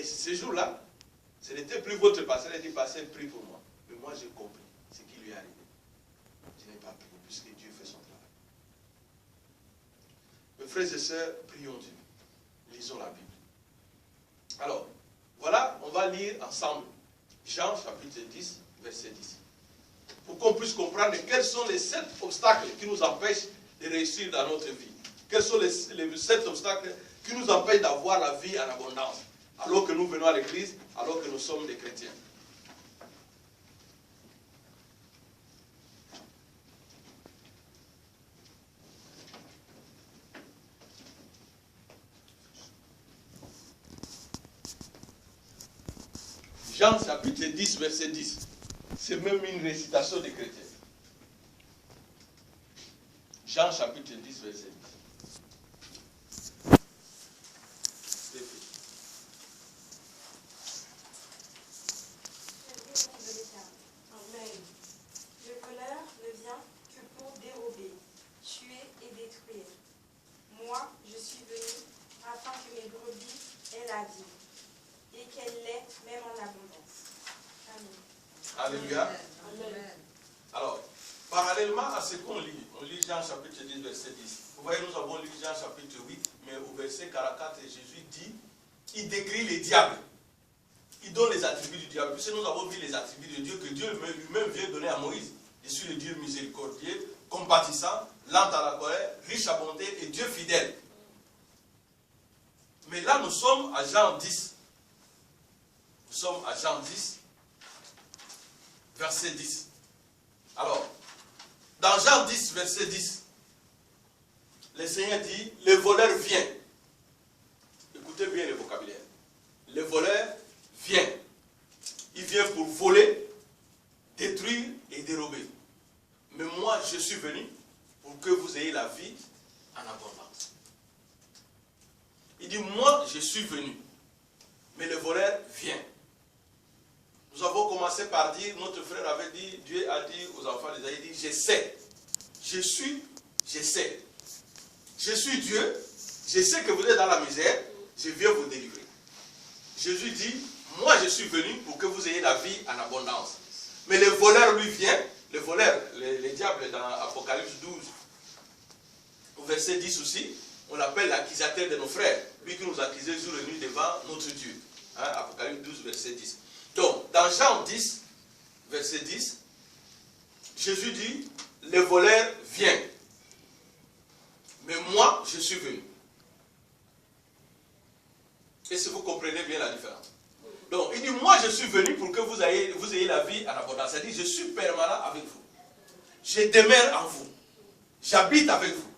ce jour-là, ce n'était plus votre pasteur, il a dit, pasteur, prie pour moi. Mais moi, j'ai compris ce qui lui est arrivé. Je n'ai pas prié, puisque Dieu fait son travail. Mes frères et sœurs, prions Dieu. Lisons la Bible. Alors, voilà, on va lire ensemble Jean chapitre 10, verset 10. Pour qu'on puisse comprendre quels sont les 7 obstacles qui nous empêchent de réussir dans notre vie. Quels sont les 7 obstacles qui nous empêchent d'avoir la vie en abondance, alors que nous venons à l'église, alors que nous sommes des chrétiens. Jean chapitre 10, verset 10. C'est même une récitation des chrétiens. Jean chapitre 10, verset 10. Le voleur ne vient que pour dérober, tuer et détruire. Moi, je suis venu afin que mes brebis aient la vie, et qu'elle l'ait même en abondance. Amen. Alléluia. Amen. Alors, parallèlement à ce qu'on lit, on lit Jean chapitre 10, verset 10. Vous voyez, nous avons lu Jean chapitre 8, mais au verset 44, Jésus dit, il décrit les diables. Il donne les attributs du diable. Puisque nous avons vu les attributs de Dieu, que Dieu lui-même vient donner à Moïse. Je suis le Dieu miséricordieux, compatissant, lent à la colère, riche à bonté et Dieu fidèle. Mais là, nous sommes à Jean 10. Nous sommes à Jean 10, verset 10. Alors, dans Jean 10, verset 10, le Seigneur dit, le voleur vient. Écoutez bien le vocabulaire. Le voleur vient. Il vient pour voler, détruire et dérober. Mais moi, je suis venu pour que vous ayez la vie en abondance. Il dit, moi, je suis venu. Mais le voleur vient. Nous avons commencé par dire, notre frère avait dit, Dieu a dit aux enfants d'Isaïe, il dit, je sais. Je suis, je sais. Je suis Dieu, je sais que vous êtes dans la misère, je viens vous délivrer. Jésus dit, moi je suis venu pour que vous ayez la vie en abondance. Mais le voleur lui vient, le voleur, le diable dans Apocalypse 12, au verset 10 aussi, on l'appelle l'accusateur de nos frères, lui qui nous accusait jour et nuit devant notre Dieu. Hein, Apocalypse 12, verset 10. Donc, dans Jean 10, verset 10, Jésus dit, le voleur vient. Mais moi, je suis venu. Et si vous comprenez bien la différence. Donc, il dit, moi, je suis venu pour que vous ayez la vie en abondance. C'est-à-dire, je suis permanent avec vous. Je demeure en vous. J'habite avec vous.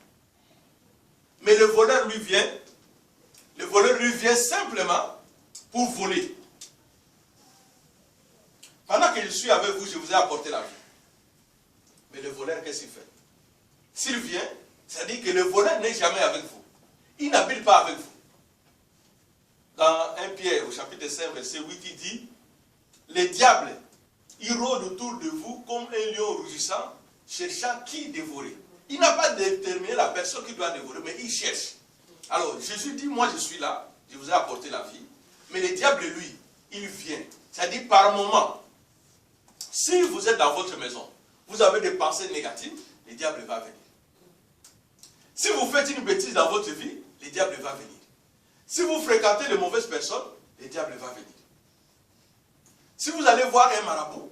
Mais le voleur lui vient simplement pour voler. Pendant que je suis avec vous, je vous ai apporté la vie. Mais le voleur, qu'est-ce qu'il fait? S'il vient, c'est-à-dire que le voleur n'est jamais avec vous. Il n'habite pas avec vous. Dans 1 Pierre, au chapitre 5, verset 8, il dit, les diables, ils rôdent autour de vous comme un lion rugissant, cherchant qui dévorer. Il n'a pas déterminé la personne qui doit dévorer, mais il cherche. Alors, Jésus dit, moi je suis là, je vous ai apporté la vie. Mais le diable, lui, il vient. C'est-à-dire, par moment, si vous êtes dans votre maison, vous avez des pensées négatives, le diable va venir. Si vous faites une bêtise dans votre vie, le diable va venir. Si vous fréquentez de mauvaises personnes, le diable va venir. Si vous allez voir un marabout,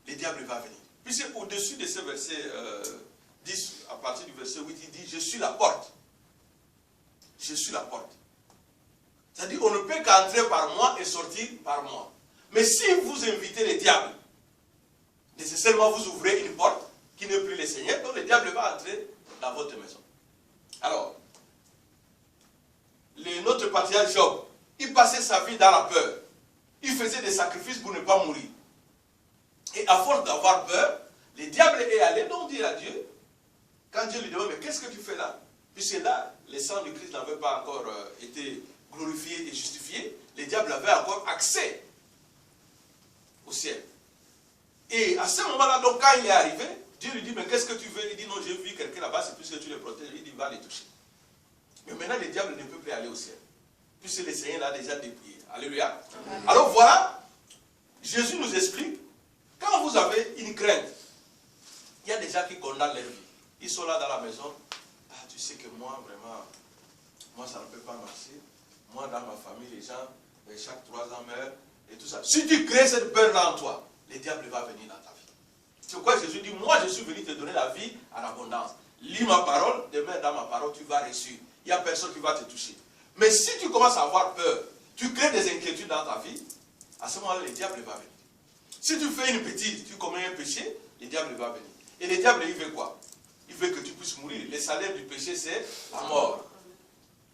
le diable va venir. Puisque au-dessus de ce verset 10, à partir du verset 8, il dit, je suis la porte. Je suis la porte. C'est-à-dire, on ne peut qu'entrer par moi et sortir par moi. Mais si vous invitez le diable, nécessairement vous ouvrez une porte qui n'est plus le Seigneur, donc le diable va entrer dans votre maison. Alors, notre patriarche Job, il passait sa vie dans la peur. Il faisait des sacrifices pour ne pas mourir. Et à force d'avoir peur, le diable est allé donc dire à Dieu, quand Dieu lui demande, mais qu'est-ce que tu fais là? Puisque là, le sang du Christ n'avait pas encore été glorifié et justifié, le diable avait encore accès au ciel. Et à ce moment-là, donc quand il est arrivé, Dieu lui dit, mais qu'est-ce que tu veux? Il dit, non, j'ai vu quelqu'un là-bas, c'est puisque tu le protèges. Il dit, va les toucher. Mais maintenant, le diable ne peut plus aller au ciel. puisque le Seigneur l'a déjà dépouillé. Alléluia. Alors voilà, Jésus nous explique, quand vous avez une crainte, il y a des gens qui condamnent leur vie. Ils sont là dans la maison. Ah, tu sais que moi, vraiment, moi, ça ne peut pas marcher. Moi, dans ma famille, les gens, chaque 3 ans meurent et tout ça. Si tu crées cette peur-là en toi, le diable va venir dans ta vie. C'est pourquoi Jésus dit, moi, je suis venu te donner la vie en abondance. Lis ma parole, demain dans ma parole, tu vas réussir. Il n'y a personne qui va te toucher. Mais si tu commences à avoir peur, tu crées des inquiétudes dans ta vie, à ce moment-là, le diable va venir. Si tu fais une bêtise, tu commets un péché, le diable va venir. Et le diable, il veut quoi? Il veut que tu puisses mourir. Le salaire du péché, c'est la mort.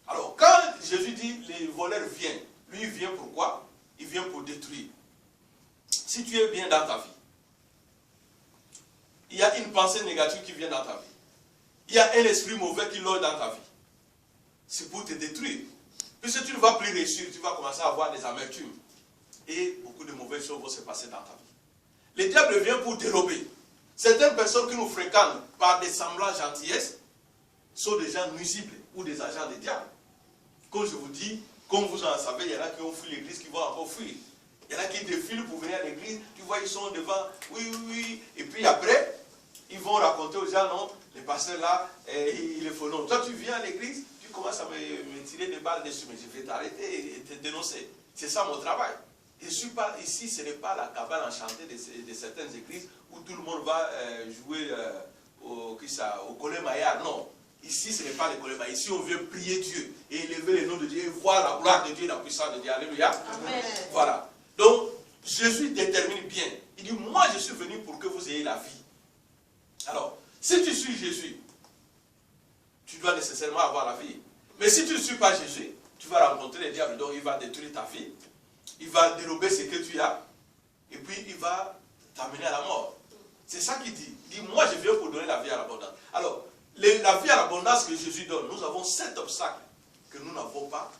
Alors, quand Jésus dit, les voleurs viennent, lui, il vient pour quoi? Il vient pour détruire. Si tu es bien dans ta vie, il y a une pensée négative qui vient dans ta vie. Il y a un esprit mauvais qui loge dans ta vie. C'est pour te détruire. Puisque tu ne vas plus réussir, tu vas commencer à avoir des amertumes. Et beaucoup de mauvaises choses vont se passer dans ta vie. Le diable vient pour dérober. Certaines personnes qui nous fréquentent par des semblants gentillesses sont des gens nuisibles ou des agents des diables. Comme je vous dis, comme vous en savez, il y en a qui ont fui l'église, qui vont encore fuir. Il y en a qui défilent pour venir à l'église, tu vois, ils sont devant, oui, et puis après, ils vont raconter aux gens, non, les pasteurs là, il est faux. Non, toi tu viens à l'église, tu commences à me tirer des balles dessus, mais je vais t'arrêter et te dénoncer. C'est ça mon travail. Je suis pas ici, ce n'est pas la cabane enchantée de certaines églises où tout le monde va jouer au Kole Maillard. Non, ici ce n'est pas le Kole Maillard. Ici on vient prier Dieu et élever le nom de Dieu et voir la gloire de Dieu et la puissance de Dieu. Alléluia. Amen. Voilà. Donc Jésus détermine bien. Il dit, moi je suis venu pour que vous ayez la vie. Alors, si tu suis Jésus, tu dois nécessairement avoir la vie. Mais si tu ne suis pas Jésus, tu vas rencontrer le diable, donc il va détruire ta vie. Il va dérober ce que tu as, et puis il va t'amener à la mort. C'est ça qu'il dit. Il dit, moi je viens pour donner la vie à l'abondance. Alors, la vie à l'abondance que Jésus donne, nous avons 7 obstacles que nous n'avons pas,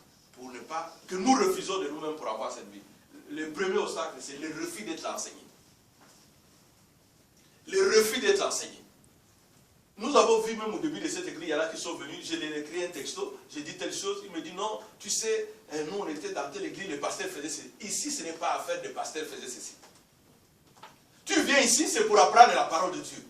que nous refusons de nous-mêmes pour avoir cette vie. Le premier obstacle, c'est le refus d'être enseigné. Le refus d'être enseigné. Nous avons vu même au début de cette église, il y en a qui sont venus, je leur ai écrit un texto, j'ai dit telle chose, il me dit non, tu sais, nous on était dans telle église, le pasteur faisait ceci. Ici ce n'est pas affaire de pasteur faisait ceci. Tu viens ici, c'est pour apprendre la parole de Dieu.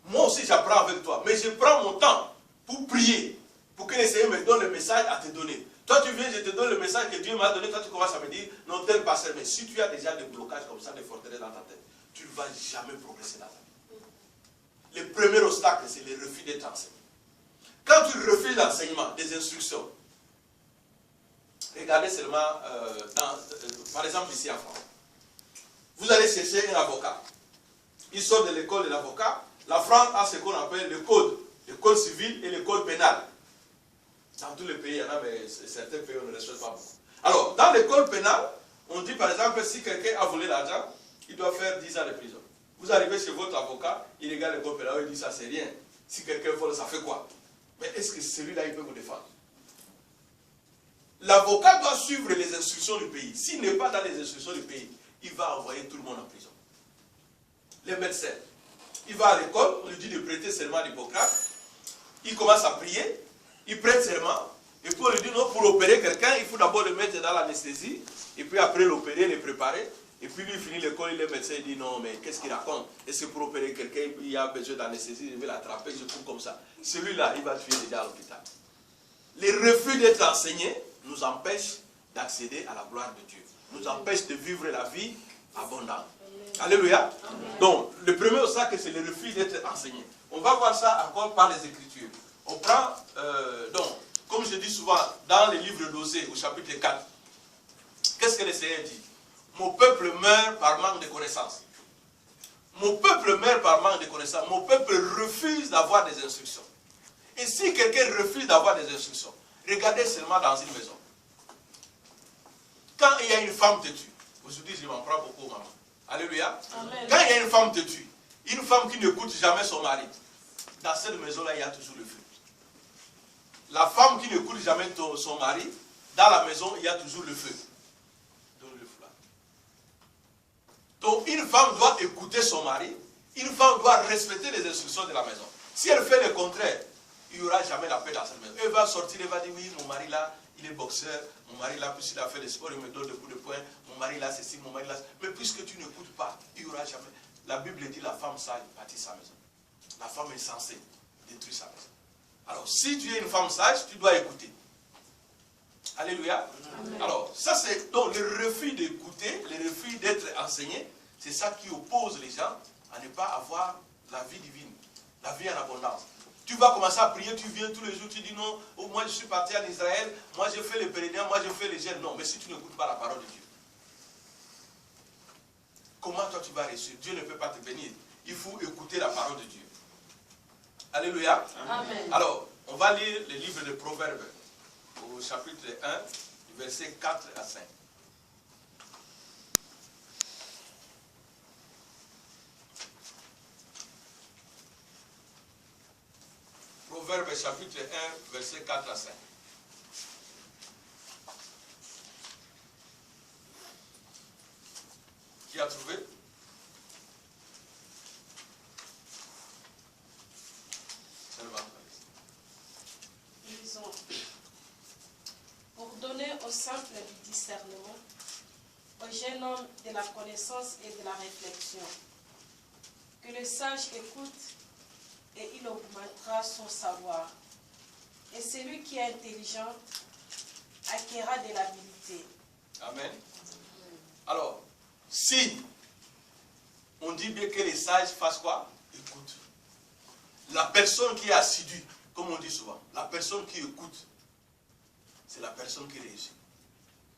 Moi aussi j'apprends avec toi, mais je prends mon temps pour prier, pour que le Seigneur me donne le message à te donner. Toi tu viens, je te donne le message que Dieu m'a donné, toi tu commences à me dire, non tel pasteur, mais si tu as déjà des blocages comme ça, des forteresses dans ta tête, tu ne vas jamais progresser dans ta vie. Le premier obstacle, c'est le refus d'être enseigné. Quand tu refuses l'enseignement, des instructions, regardez seulement, par exemple ici en France, vous allez chercher un avocat. Il sort de l'école de l'avocat. La France a ce qu'on appelle le code civil et le code pénal. Dans tous les pays, il y en a, mais certains pays, on ne respecte pas beaucoup. Alors, dans le code pénal, on dit par exemple, si quelqu'un a volé l'argent, il doit faire 10 ans de prison. Vous arrivez chez votre avocat, il regarde le code pénal, il dit ça c'est rien. Si quelqu'un vole, ça fait quoi? Mais est-ce que celui-là, il peut vous défendre? L'avocat doit suivre les instructions du pays. S'il n'est pas dans les instructions du pays, il va envoyer tout le monde en prison. Les médecins, il va à l'école, on lui dit de prêter serment d'Hippocrate, il commence à prier, il prête serment, et puis on lui dit non, pour opérer quelqu'un, il faut d'abord le mettre dans l'anesthésie, et puis après l'opérer, le préparer. Et puis lui, il finit l'école, il est médecin, il dit non, mais qu'est-ce qu'il raconte? Est-ce que pour opérer quelqu'un, il y a besoin d'anesthésie, je vais l'attraper, je coupe comme ça. Celui-là, il va tuer déjà à l'hôpital. Les refus d'être enseigné nous empêchent d'accéder à la gloire de Dieu. Nous empêchent de vivre la vie abondante. Alléluia. Donc, le premier obstacle, c'est le refus d'être enseigné. On va voir ça encore par les Écritures. On prend, donc, comme je dis souvent, dans les livres d'Osée, au chapitre 4, qu'est-ce que le Seigneur dit? Mon peuple meurt par manque de connaissances. Mon peuple meurt par manque de connaissances. Mon peuple refuse d'avoir des instructions. Et si quelqu'un refuse d'avoir des instructions, regardez seulement dans une maison. Quand il y a une femme têtue, aujourd'hui je m'en prends beaucoup, maman. Alléluia. Amen. Quand il y a une femme têtue, une femme qui n'écoute jamais son mari, dans cette maison-là, il y a toujours le feu. La femme qui n'écoute jamais son mari, dans la maison, il y a toujours le feu. Donc une femme doit écouter son mari, une femme doit respecter les instructions de la maison. Si elle fait le contraire, il n'y aura jamais la paix dans cette maison. Elle va sortir, elle va dire oui, mon mari là, il est boxeur, mon mari là, plus il a fait le sport, il me donne des coups de poing, mon mari là, ceci, mon mari là. Mais puisque tu n'écoutes pas, il n'y aura jamais. La Bible dit la femme sage bâtit sa maison. La femme insensée détruit sa maison. Alors, si tu es une femme sage, tu dois écouter. Alléluia. Amen. Alors, ça c'est donc le refus d'écouter, le refus d'être enseigné, c'est ça qui oppose les gens à ne pas avoir la vie divine, la vie en abondance. Tu vas commencer à prier, tu viens tous les jours, tu dis non, oh, moi je suis parti en Israël, moi je fais les pèlerinages, moi je fais les jeûnes. Non, mais si tu n'écoutes pas la parole de Dieu, comment toi tu vas réussir? Dieu ne peut pas te bénir. Il faut écouter la parole de Dieu. Alléluia. Amen. Alors, on va lire le livre de Proverbes au chapitre 1, versets 4 à 5. Proverbes chapitre 1, versets 4 à 5. Qui a trouvé? Lisons. Pour donner au simple du discernement, au jeune homme de la connaissance et de la réflexion, que le sage écoute et il augmentera son savoir. Et celui qui est intelligent acquérera de l'habileté. Amen. Alors, si on dit bien que les sages fassent quoi? Écoute. La personne qui est assidue, comme on dit souvent, la personne qui écoute, c'est la personne qui réussit.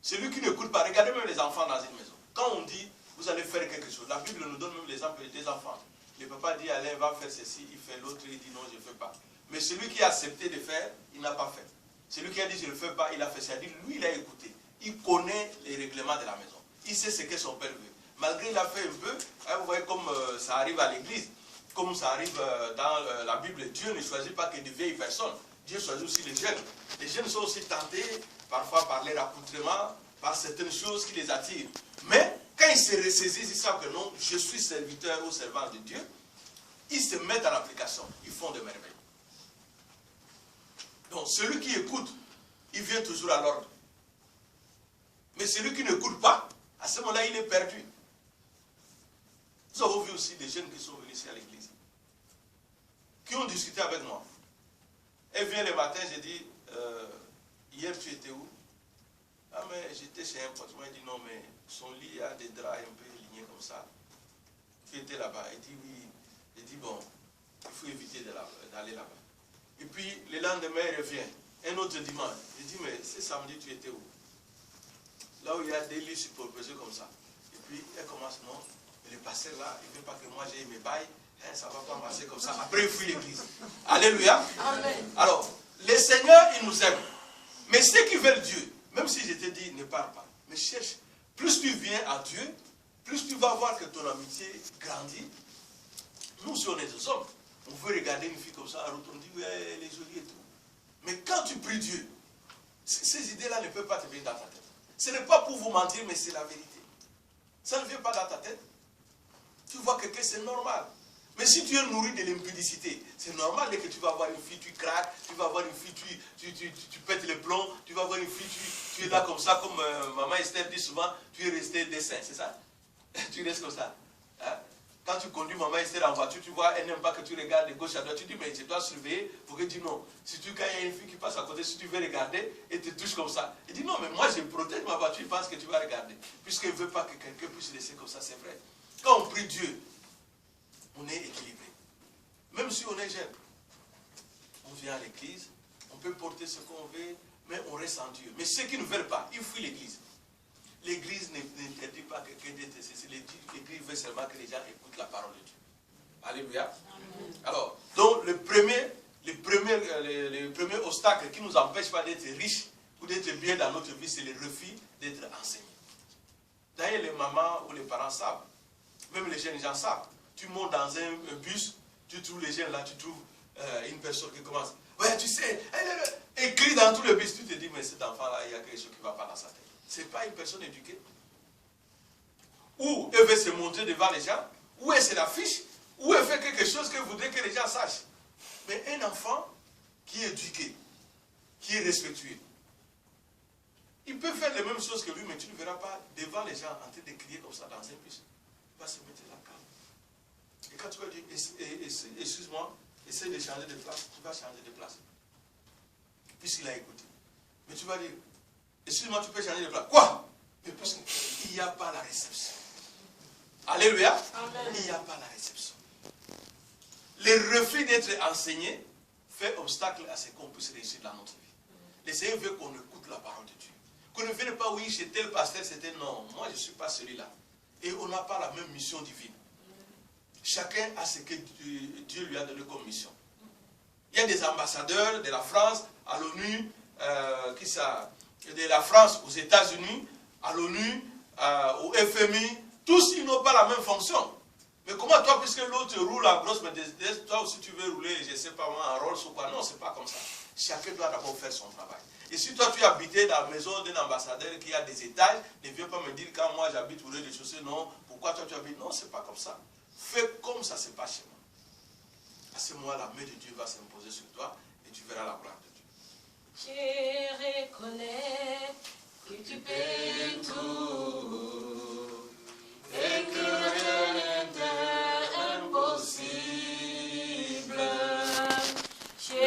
Celui qui n'écoute pas, regardez même les enfants dans une maison. Quand on dit, vous allez faire quelque chose, la Bible nous donne même l'exemple des enfants. Le papa dit, allez, va faire ceci, il fait l'autre, il dit non, je ne fais pas. Mais celui qui a accepté de faire, il n'a pas fait. Celui qui a dit, je ne le fais pas, il a fait. C'est-à-dire, lui, il a écouté. Il connaît les règlements de la maison. Il sait ce que son père veut. Malgré il a fait un peu, hein, vous voyez comme ça arrive à l'église, comme ça arrive dans la Bible, Dieu ne choisit pas que de vieilles personnes. Dieu choisit aussi les jeunes. Les jeunes sont aussi tentés, parfois par leur accoutrement, par certaines choses qui les attirent. Mais quand ils se ressaisissent, ils savent que non, je suis serviteur ou servant de Dieu, ils se mettent en application, ils font des merveilles. Donc celui qui écoute, il vient toujours à l'ordre. Mais celui qui n'écoute pas, à ce moment-là, il est perdu. Nous avons vu aussi des jeunes qui sont venus ici à l'église, qui ont discuté avec moi. Elle vient le matin, j'ai dit, hier tu étais où? Ah mais j'étais chez un pote. Moi il dit non mais son lit a des draps un peu alignés comme ça. Tu étais là-bas. Il dit oui. J'ai dit bon, il faut éviter d'aller là-bas. Et puis le lendemain il revient, un autre dimanche. J'ai dit mais ce samedi tu étais où? Là où il y a des lits superposés comme ça. Et puis elle commence non, mais le pasteur là, il ne veut pas que moi j'aille mes bails. Hein, ça ne va pas marcher comme ça. Après il fuit l'église. Alléluia. Amen. Alors, les seigneurs, ils nous aiment. Mais ceux qui veulent Dieu, même si je te dis ne parle pas, mais cherche. Plus tu viens à Dieu, plus tu vas voir que ton amitié grandit. Nous, si on est des hommes, on veut regarder une fille comme ça, on dit ouais, elle est jolie et tout. Mais quand tu pries Dieu, ces idées-là ne peuvent pas te venir dans ta tête. Ce n'est pas pour vous mentir, mais c'est la vérité. Ça ne vient pas dans ta tête. Tu vois que c'est normal. Mais si tu es nourri de l'impudicité, c'est normal que tu vas voir une fille, tu craques, tu vas voir une fille, tu pètes les plombs, tu vas voir une fille, tu es là comme ça, comme maman Esther dit souvent, tu es resté dessin, c'est ça? Tu restes comme ça. Hein? Quand tu conduis maman Esther en voiture, tu vois, elle n'aime pas que tu regardes de gauche à droite, tu dis, mais je dois surveiller pour qu'elle dise non. Si quand il y a une fille qui passe à côté, si tu veux regarder, elle te touche comme ça. Elle dit non, mais moi je protège ma voiture, je pense que tu vas regarder. Puisqu'elle ne veut pas que quelqu'un puisse laisser comme ça, c'est vrai. Quand on prie Dieu, on est équilibré. Même si on est jeune, on vient à l'église, on peut porter ce qu'on veut, mais on reste en Dieu. Mais ceux qui ne veulent pas, ils fuient l'église. L'église n'interdit pas quelqu'un d'être ceci. L'église veut seulement que les gens écoutent la parole de Dieu. Alléluia. Amen. Alors, donc le premier obstacle qui ne nous empêche pas d'être riches ou d'être bien dans notre vie, c'est le refus d'être enseigné. D'ailleurs, les mamans ou les parents savent. Même les jeunes gens savent. Tu montes dans un bus, tu trouves les jeunes là, tu trouves une personne qui commence. Ouais, tu sais, elle écrit dans tout le bus. Tu te dis, mais cet enfant-là, il y a quelque chose qui ne va pas dans sa tête. Ce n'est pas une personne éduquée. Ou elle veut se montrer devant les gens, ou elle se l'affiche, ou elle fait quelque chose qu'elle voudrait que les gens sachent. Mais un enfant qui est éduqué, qui est respectueux, Il peut faire les mêmes choses que lui, mais tu ne verras pas devant les gens en train de crier comme ça dans un bus. Il va se mettre là calme. Et quand tu vas dire, excuse-moi, essaye de changer de place, tu vas changer de place. Puisqu'il a écouté. Mais tu vas dire, excuse-moi, tu peux changer de place. Quoi? Mais puisqu'il n'y a pas la réception. Alléluia. Amen. Il n'y a pas la réception. Le refus d'être enseigné fait obstacle à ce qu'on puisse réussir dans notre vie. Le Seigneur veut qu'on écoute la parole de Dieu. Qu'on ne vienne pas, oui, chez tel pasteur, c'était non. Moi, je ne suis pas celui-là. Et on n'a pas la même mission divine. Chacun a ce que Dieu lui a donné comme mission. Il y a des ambassadeurs de la France à l'ONU, de la France aux États-Unis, à l'ONU, au FMI. Tous, ils n'ont pas la même fonction. Mais comment toi, puisque l'autre roule en grosse Mercedes, toi aussi tu veux rouler, je ne sais pas moi, en Rolls ou quoi? Non, ce n'est pas comme ça. Chacun doit d'abord faire son travail. Et si toi tu habitais dans la maison d'un ambassadeur qui a des étages, ne viens pas me dire quand moi j'habite au rez-de-chaussée, non, pourquoi toi tu habites? Non, ce n'est pas comme ça. Fais comme ça se passe chez moi. À ce moment, la main de Dieu va s'imposer sur toi et tu verras la gloire de Dieu. Je reconnais que tu peux tout et que rien n'est impossible. Je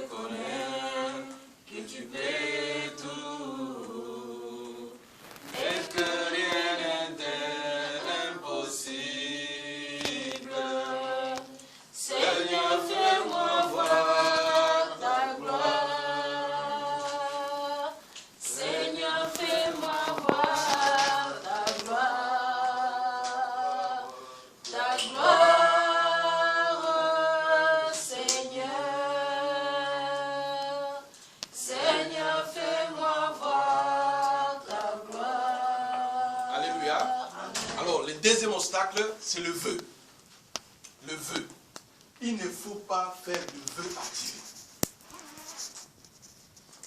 reconnais que tu peux tout et que rien n'est impossible. Seigneur, fais-moi voir ta gloire. Seigneur, fais-moi voir ta gloire. Ta gloire, Seigneur. Seigneur, fais-moi voir ta gloire. Alléluia. Alors, le deuxième obstacle, c'est le vœu. Le vœu. Il ne faut pas faire de vœu à Dieu.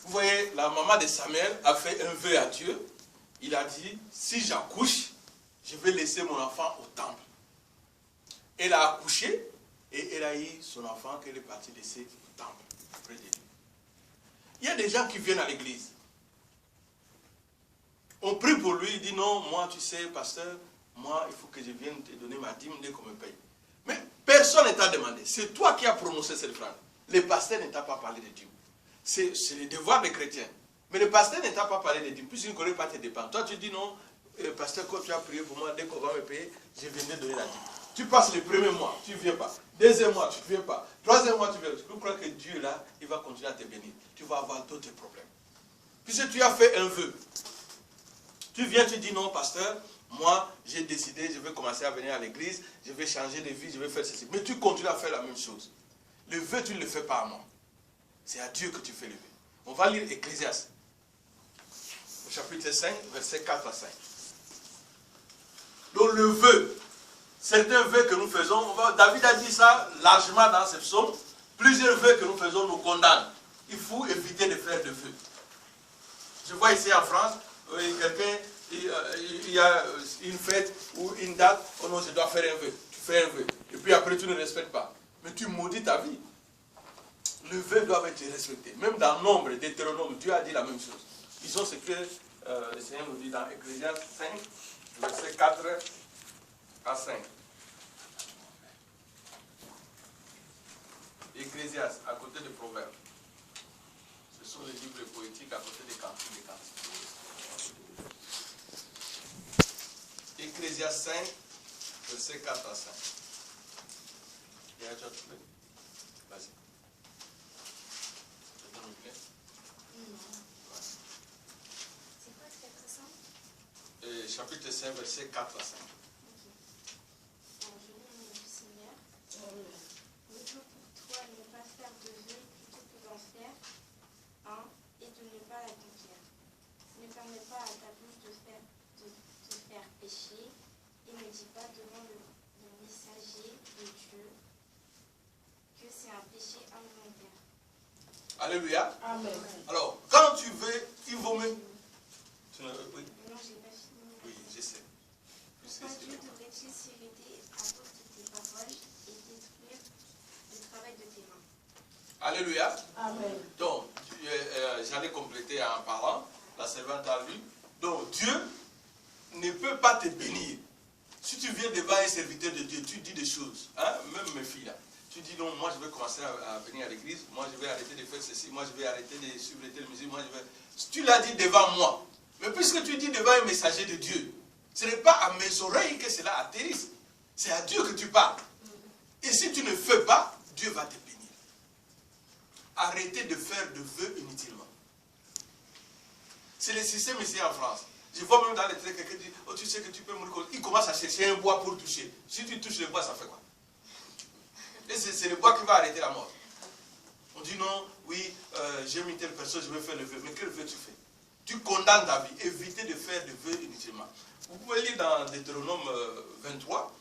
Vous voyez, la maman de Samuel a fait un vœu à Dieu. Il a dit, si j'accouche, je vais laisser mon enfant au temple. Elle a accouché et elle a eu son enfant qu'elle est partie laisser au temple, près de lui. Il y a des gens qui viennent à l'église. On prie pour lui, il dit non, moi tu sais, pasteur, moi il faut que je vienne te donner ma dîme dès qu'on me paye. Mais personne ne t'a demandé. C'est toi qui as prononcé cette phrase. Le pasteur ne t'a pas parlé de Dieu. C'est le devoir des chrétiens. Mais le pasteur ne t'a pas parlé de Dieu, puisqu'il ne connaît pas tes dépenses. Toi, tu dis non, pasteur, quand tu as prié pour moi, dès qu'on va me payer, je viendrai donner la dîme. Tu passes le premier mois, tu ne viens pas. Deuxième mois, tu ne viens pas. Troisième mois, tu viens. Tu crois que Dieu, là, il va continuer à te bénir. Tu vas avoir d'autres problèmes. Puisque tu as fait un vœu. Tu viens, tu dis non, pasteur, moi, j'ai décidé, je vais commencer à venir à l'église, je vais changer de vie, je vais faire ceci. Mais tu continues à faire la même chose. Le vœu, tu ne le fais pas à moi. C'est à Dieu que tu fais le vœu. On va lire Ecclésiaste, au chapitre 5, versets 4 à 5. Donc le vœu, certains vœux que nous faisons, David a dit ça largement dans ce psaume, plusieurs vœux que nous faisons nous condamnent. Il faut éviter de faire de vœux. Je vois ici en France, quelqu'un, il y a une fête ou une date, oh non, je dois faire un vœu. Tu fais un vœu. Et puis après, tu ne respectes pas. Mais tu maudis ta vie. Le vœu doit être respecté. Même dans Nombre, Deutéronome, Dieu a dit la même chose. Ils ont ce que le Seigneur nous dit dans Ecclésiaste 5, versets 4 à 5. Ecclésiaste, à côté des Proverbes. Ce sont les livres poétiques à côté des cantiques des cantiques. Ecclésiaste 5, versets 4 à 5. Il y a déjà trouvé? Vas-y. C'est quoi ce verset 5? Chapitre 5, versets 4 à 5. Alors, je lis au nom du Seigneur. Ne peut pour toi ne pas faire de vœu plutôt que d'en faire un et de ne pas l'accomplir. Ne permets pas à ta bouche de te faire pécher et ne dis pas devant le messager de Dieu que c'est un péché involontaire. Alléluia. Amen. Alors, quand tu veux, il vaut mieux. Oui. Non, je n'ai pas fini. Oui, je sais. Pourquoi Dieu devrait-il s'irriter à cause de tes paroles et détruire le travail de tes mains? Alléluia. Amen. Donc, j'allais compléter en parlant. La servante a lu. Donc Dieu ne peut pas te bénir. Si tu viens devant un serviteur de Dieu, tu dis des choses. Hein? Même mes filles là. Tu dis non, moi je vais commencer à venir à l'église, moi je vais arrêter de faire ceci, moi je vais arrêter de suivre telle musique, moi je vais... Tu l'as dit devant moi. Mais puisque tu dis devant un messager de Dieu, ce n'est pas à mes oreilles que cela atterrisse. C'est à Dieu que tu parles. Et si tu ne fais pas, Dieu va te bénir. Arrêtez de faire de vœux inutilement. C'est le système ici en France. Je vois même dans les traits quelqu'un dit, oh tu sais que tu peux mourir. Il commence à chercher un bois pour toucher. Si tu touches le bois, ça fait quoi? Et c'est le bois qui va arrêter la mort. On dit non, oui, j'ai mis telle personne, je vais faire le vœu. Mais quel vœu tu fais? Tu condamnes ta vie. Évitez de faire de vœux inutilement. Vous pouvez lire dans Deutéronome 23.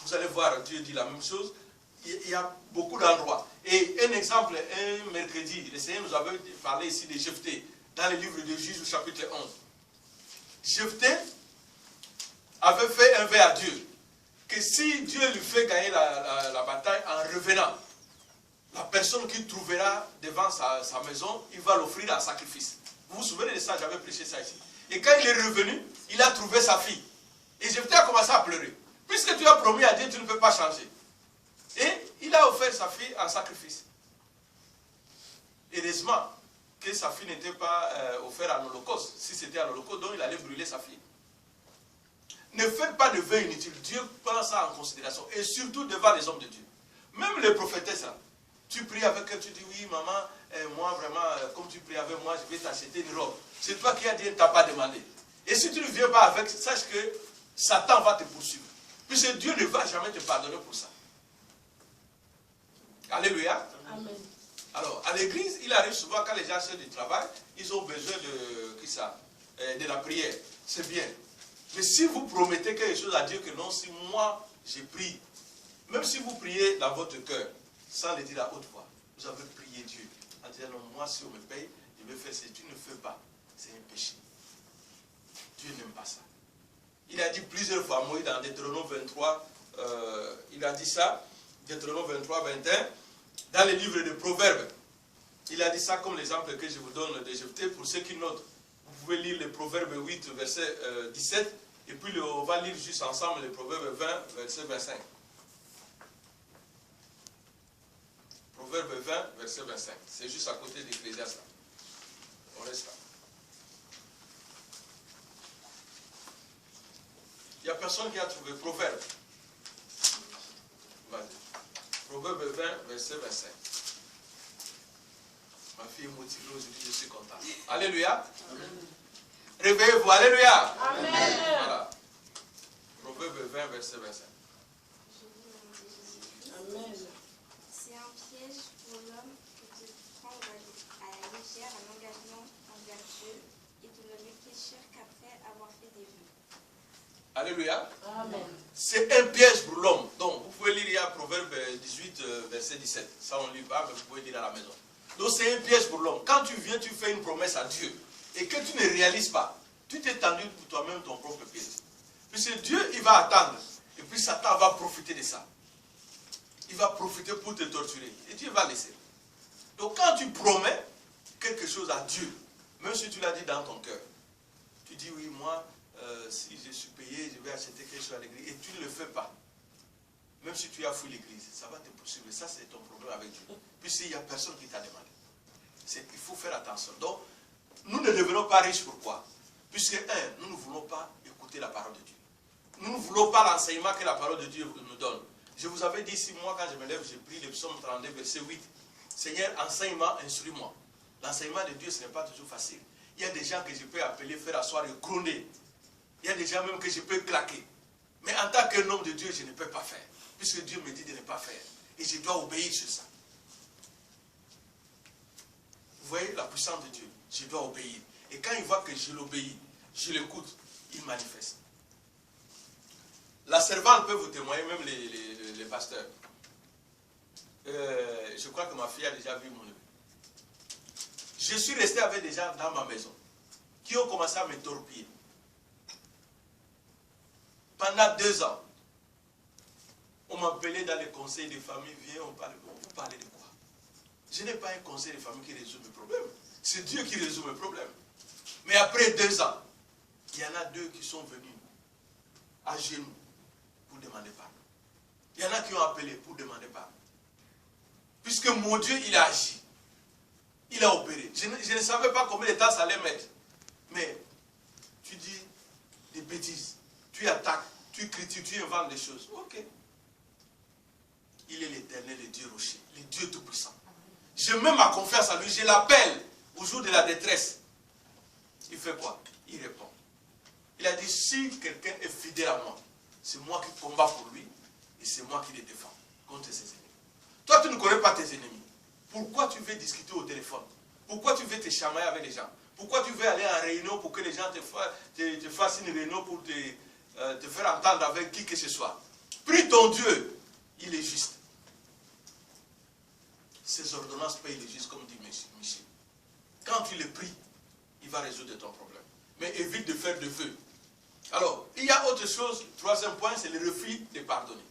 Vous allez voir, Dieu dit la même chose. Il y a beaucoup d'endroits. Et un exemple, un mercredi, le Seigneur nous avait parlé ici de Jephthé, dans le livre de Juges au chapitre 11. Jephthé avait fait un vœu à Dieu, que si Dieu lui fait gagner la bataille en revenant, la personne qu'il trouvera devant sa maison, il va l'offrir en sacrifice. Vous vous souvenez de ça, j'avais prêché ça ici. Et quand il est revenu, il a trouvé sa fille. Et Jephthé a commencé à pleurer. Puisque tu as promis à Dieu, tu ne peux pas changer. Et il a offert sa fille en sacrifice. Heureusement que sa fille n'était pas offerte en holocauste. Si c'était en holocauste, donc il allait brûler sa fille. Ne faites pas de vœux inutiles. Dieu prend ça en considération. Et surtout devant les hommes de Dieu. Même les prophétesses, là. Tu pries avec elle, tu dis oui maman, moi vraiment, comme tu pries avec moi, je vais t'acheter une robe. C'est toi qui as dit, elle ne t'a pas demandé. Et si tu ne viens pas avec, sache que Satan va te poursuivre. Puisque Dieu ne va jamais te pardonner pour ça. Alléluia. Amen. Alors, à l'église, il arrive souvent quand les gens cherchent du travail, ils ont besoin de la prière. C'est bien. Mais si vous promettez quelque chose à Dieu que non, si moi j'ai prié, même si vous priez dans votre cœur, sans le dire à haute voix, vous avez prié Dieu, en disant non, moi si on me paye, je vais faire ce que tu ne fais pas. C'est un péché. Dieu n'aime pas ça. Il a dit plusieurs fois, Moïse, dans Deutéronome 23, il a dit ça, Deutéronome 23, 21, dans les livres de Proverbes. Il a dit ça comme l'exemple que je vous donne de Jephthé. Pour ceux qui notent, vous pouvez lire le Proverbe 8, verset 17, et puis on va lire juste ensemble le Proverbe 20, verset 25. Proverbe 20, verset 25. C'est juste à côté d'Ecclésiaste. On reste là. Il n'y a personne qui a trouvé Proverbe. Vas-y. Proverbe 20, verset 25. Ma fille est motivée aujourd'hui, je suis content. Alléluia. Réveillez-vous, alléluia. Amen. Voilà. Proverbe 20, verset 25. Amen. C'est un piège pour l'homme que de prendre à la légère un engagement envers Dieu et de ne réfléchir qu'après avoir fait des vœux. Alléluia. Amen. C'est un piège pour l'homme. Donc, vous pouvez lire, il y a Proverbe 18, verset 17. Ça, on ne lit pas, mais vous pouvez lire à la maison. Donc, c'est un piège pour l'homme. Quand tu viens, tu fais une promesse à Dieu et que tu ne réalises pas, tu t'es tendu pour toi-même ton propre piège. Puisque Dieu, il va attendre. Et puis, Satan va profiter de ça. Il va profiter pour te torturer. Et Dieu va laisser. Donc, quand tu promets quelque chose à Dieu, même si tu l'as dit dans ton cœur, tu dis, oui, moi, si je suis payé, je vais acheter quelque chose à l'église. Et tu ne le fais pas. Même si tu as fouillé l'église, ça va te poursuivre. Ça, c'est ton problème avec Dieu. Puisqu'il n'y a personne qui t'a demandé. Il faut faire attention. Donc, nous ne devenons pas riches. Pourquoi? Puisque, nous ne voulons pas écouter la parole de Dieu. Nous ne voulons pas l'enseignement que la parole de Dieu nous donne. Je vous avais dit, si moi, quand je me lève, j'ai pris le psaume 32, verset 8. Seigneur, enseigne-moi, instruis-moi. L'enseignement de Dieu, ce n'est pas toujours facile. Il y a des gens que je peux appeler, faire asseoir et gronder. Il y a des gens même que je peux claquer. Mais en tant qu'un homme de Dieu, je ne peux pas faire. Puisque Dieu me dit de ne pas faire. Et je dois obéir sur ça. Vous voyez la puissance de Dieu. Je dois obéir. Et quand il voit que je l'obéis, je l'écoute, il manifeste. La servante peut vous témoigner, même les pasteurs. Je crois que ma fille a déjà vu mon neveu. Je suis resté avec des gens dans ma maison qui ont commencé à me torpiller. Pendant 2 ans, on m'appelait dans les conseils de famille, viens, on parle. Vous parlez de quoi? Je n'ai pas un conseil de famille qui résout mes problèmes. C'est Dieu qui résout mes problèmes. Mais après 2 ans, il y en a 2 qui sont venus à genoux pour demander pardon. Il y en a qui ont appelé pour demander pardon. Puisque mon Dieu, il a agi. Il a opéré. Je ne savais pas combien de temps ça allait mettre. Mais tu dis des bêtises. Tu attaques, tu critiques, tu inventes des choses. Ok. Il est l'Éternel, le Dieu rocher, le Dieu tout-puissant. Je mets ma confiance à lui. Je l'appelle au jour de la détresse. Il fait quoi? Il répond. Il a dit, si quelqu'un est fidèle à moi, c'est moi qui combats pour lui et c'est moi qui le défends contre ses ennemis. Toi, tu ne connais pas tes ennemis. Pourquoi tu veux discuter au téléphone? Pourquoi tu veux te chamailler avec les gens? Pourquoi tu veux aller en réunion pour que les gens te fassent une réunion pour te faire entendre avec qui que ce soit? Prie ton Dieu, il est juste. Ces ordonnances payent le juste, comme dit Michel. Quand tu le pries, il va résoudre ton problème. Mais évite de faire de feu. Alors, il y a autre chose, 3e point, c'est le refus de pardonner.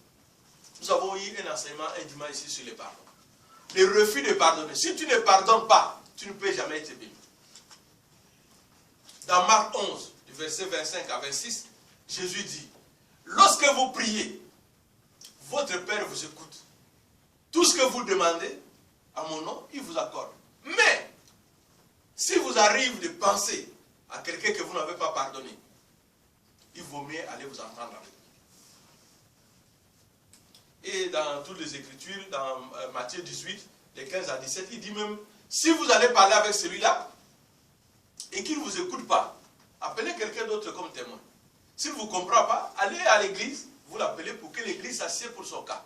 Nous avons eu un enseignement un dimanche ici sur les pardons. Le refus de pardonner. Si tu ne pardonnes pas, tu ne peux jamais être béni. Dans Marc 11, du verset 25 à 26, Jésus dit, lorsque vous priez, votre Père vous écoute. Tout ce que vous demandez, à mon nom, il vous accorde. Mais, si vous arrive de penser à quelqu'un que vous n'avez pas pardonné, il vaut mieux aller vous entendre avec. Et dans toutes les Écritures, dans Matthieu 18, de 15 à 17, il dit même, si vous allez parler avec celui-là, et qu'il ne vous écoute pas, appelez quelqu'un d'autre comme témoin. S'il ne vous comprend pas, allez à l'église, vous l'appelez pour que l'église s'assied pour son cas.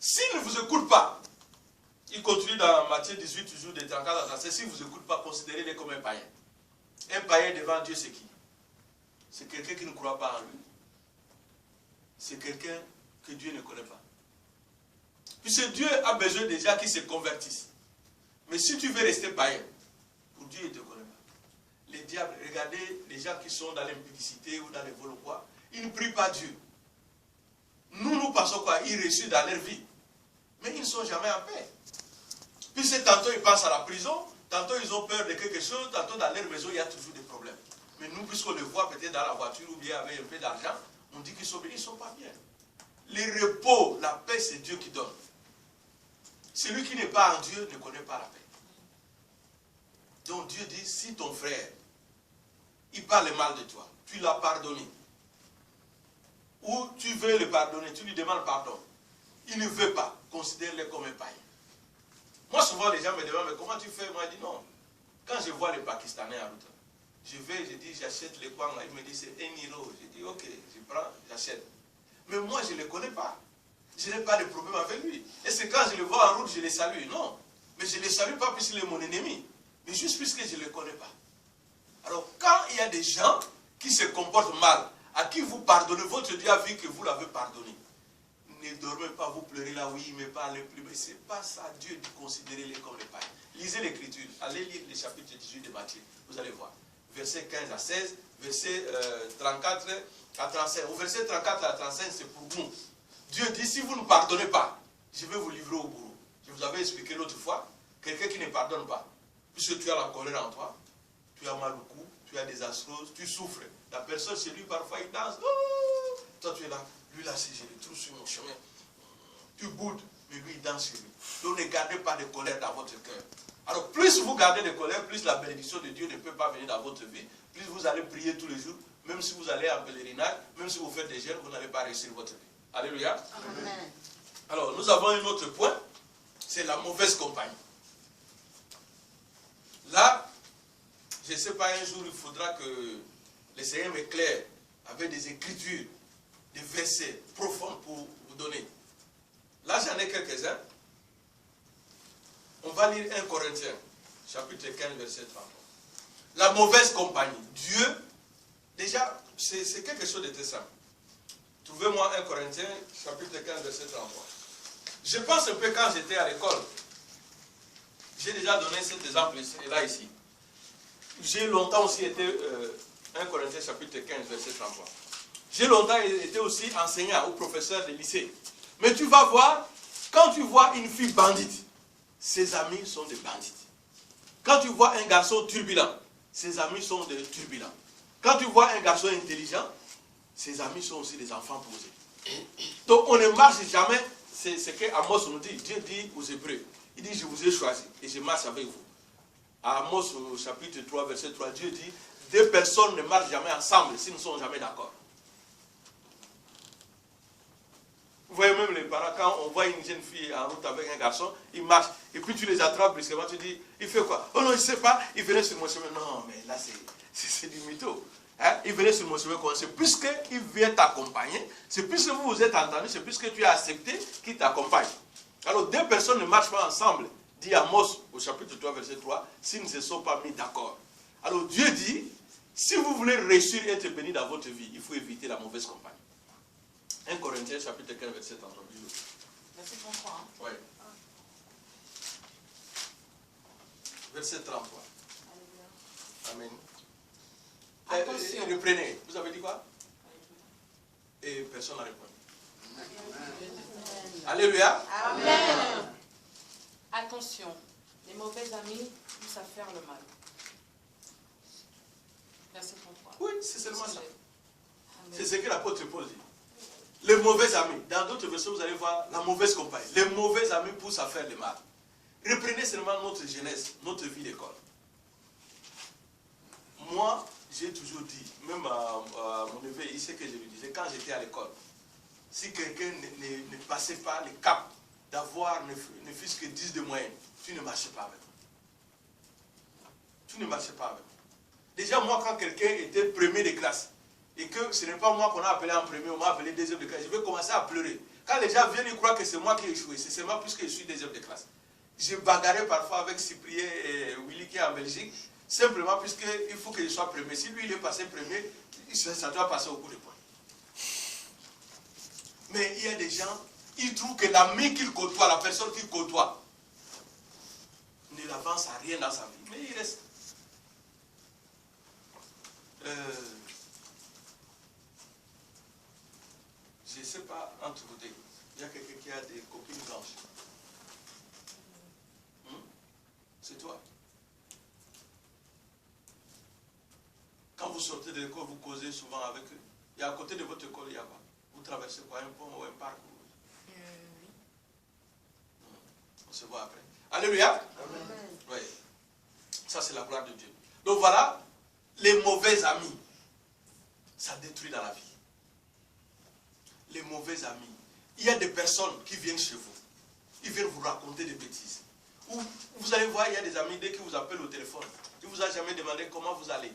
S'il ne vous écoute pas, il continue dans Matthieu 18, toujours de 34 à 36, s'il ne vous écoute pas, considérez-le comme un païen. Un païen devant Dieu, c'est qui? C'est quelqu'un qui ne croit pas en lui. C'est quelqu'un que Dieu ne connaît pas. Puisque Dieu a besoin des gens qui se convertissent. Mais si tu veux rester païen, pour Dieu, il ne te connaît pas. Les diables, regardez les gens qui sont dans l'impudicité ou dans les vols ou quoi, ils ne prient pas Dieu. Nous pensons quoi? Ils réussissent dans leur vie. Mais ils ne sont jamais en paix. Puisque tantôt ils passent à la prison, tantôt ils ont peur de quelque chose, tantôt dans leur maison il y a toujours des problèmes. Mais nous, puisqu'on les voit peut-être dans la voiture ou bien avec un peu d'argent, on dit qu'ils sont bien, ils ne sont pas bien. Le repos, la paix, c'est Dieu qui donne. Celui qui n'est pas en Dieu ne connaît pas la paix. Donc Dieu dit, si ton frère, il parle mal de toi, tu l'as pardonné, ou tu veux le pardonner, tu lui demandes pardon, il ne veut pas, considère-le comme un païen. Moi souvent les gens me demandent, mais comment tu fais? Moi je dis non. Quand je vois les Pakistanais en route, je dis j'achète les coins, il me dit c'est 1 euro. Je dis ok, je prends, j'achète. Mais moi je ne le connais pas. Je n'ai pas de problème avec lui. Et c'est quand je le vois en route, je le salue. Non. Mais je ne le salue pas puisqu'il est mon ennemi. Mais juste puisque je ne le connais pas. Alors quand il y a des gens qui se comportent mal, à qui vous pardonnez, votre Dieu a vu que vous l'avez pardonné. Ne dormez pas, vous pleurez là, oui, mais parlez plus. Mais ce n'est pas ça, Dieu dit considérez-les comme les païens. Lisez l'Écriture, allez lire le chapitre 18 de Matthieu, vous allez voir. Verset 15 à 16, verset 34 à 35. Au verset 34 à 35, c'est pour vous. Dieu dit, si vous ne pardonnez pas, je vais vous livrer au bourreau. Je vous avais expliqué l'autre fois, quelqu'un qui ne pardonne pas, puisque tu as la colère en toi, tu as mal au cou, tu as des arthroses, tu souffres. La personne chez lui, parfois, il danse. Oh, toi, tu es là. Lui, là, si je le trouve sur mon chemin, tu boudes, mais lui, il danse sur lui. Donc, ne gardez pas de colère dans votre cœur. Alors, plus vous gardez de colère, plus la bénédiction de Dieu ne peut pas venir dans votre vie. Plus vous allez prier tous les jours, même si vous allez en pèlerinage, même si vous faites des jeûnes, vous n'allez pas réussir votre vie. Alléluia. Amen. Alors, nous avons un autre point, c'est la mauvaise compagnie. Là, je ne sais pas, un jour, il faudra que le Seigneur m'éclaire avec des écritures, des versets profonds pour vous donner. Là, j'en ai quelques-uns. On va lire 1 Corinthiens, chapitre 15, verset 33. La mauvaise compagnie. Dieu, déjà, c'est quelque chose de très simple. Trouvez-moi 1 Corinthiens, chapitre 15, verset 33. Je pense un peu quand j'étais à l'école. J'ai déjà donné cet exemple là ici. J'ai longtemps aussi été 1 Corinthiens, chapitre 15, verset 33. J'ai longtemps été aussi enseignant ou professeur de lycée. Mais tu vas voir, quand tu vois une fille bandite, ses amis sont des bandits. Quand tu vois un garçon turbulent, ses amis sont des turbulents. Quand tu vois un garçon intelligent, ses amis sont aussi des enfants posés. Donc on ne marche jamais, c'est ce qu'Amos nous dit. Dieu dit aux Hébreux, il dit je vous ai choisi et je marche avec vous. À Amos au chapitre 3, verset 3, Dieu dit, deux personnes ne marchent jamais ensemble s'ils ne sont jamais d'accord. Vous voyez même les parents, quand on voit une jeune fille en route avec un garçon, ils marchent, et puis tu les attrapes brusquement, tu dis, il fait quoi? Oh non, je ne sais pas, il venait sur mon chemin. Non, mais là c'est du mytho. Hein? Il venait sur mon chemin, c'est puisqu'il vient t'accompagner, c'est puisque vous vous êtes entendus, c'est puisque tu as accepté qu'il t'accompagne. Alors deux personnes ne marchent pas ensemble, dit Amos au chapitre 3, verset 3, s'ils ne se sont pas mis d'accord. Alors Dieu dit, si vous voulez réussir et être béni dans votre vie, il faut éviter la mauvaise compagnie. 1 Corinthiens chapitre 15, verset 33. Verset 33. Hein? Oui. Verset 33. Amen. Attention. Reprenez. Vous avez dit quoi? Et personne n'a répondu. Alléluia. Amen. Attention, les mauvais amis poussent à faire le mal. Verset 33. Oui, c'est seulement ça. Amen. C'est ce que l'apôtre Paul dit. Les mauvais amis. Dans d'autres versions, vous allez voir la mauvaise compagnie. Les mauvais amis poussent à faire le mal. Reprenez seulement notre jeunesse, notre vie d'école. Moi, j'ai toujours dit, même à mon neveu, il sait que je lui disais, quand j'étais à l'école, si quelqu'un ne passait pas le cap d'avoir ne fût-ce que 10 de moyenne, tu ne marchais pas avec moi. Tu ne marchais pas avec moi. Déjà, moi, quand quelqu'un était premier de classe, et que ce n'est pas moi qu'on a appelé en premier, on m'a appelé deuxième de classe, je vais commencer à pleurer. Quand les gens viennent, ils croient que c'est moi qui ai échoué, c'est seulement puisque je suis deuxième de classe. Je bagarrais parfois avec Cyprien et Willy qui est en Belgique, simplement puisqu'il faut que je sois premier. Si lui il est passé premier, ça doit passer au coup de poing. Mais il y a des gens, ils trouvent que l'ami qu'il côtoie, la personne qu'il côtoie, ne l'avance à rien dans sa vie. Mais il reste. Je ne sais pas, entre vous deux, il y a quelqu'un qui a des copines blanches. C'est toi. Quand vous sortez de l'école, vous causez souvent avec eux. Et à côté de votre école, il y a quoi? Vous traversez quoi? Un pont ou un parc? Oui. On se voit après. Alléluia. Amen. Oui. Ça, c'est la gloire de Dieu. Donc voilà, les mauvais amis, ça détruit dans la vie. Les mauvais amis. Il y a des personnes qui viennent chez vous. Ils viennent vous raconter des bêtises. Ou vous allez voir, il y a des amis, dès qu'ils vous appellent au téléphone, ils ne vous ont jamais demandé comment vous allez.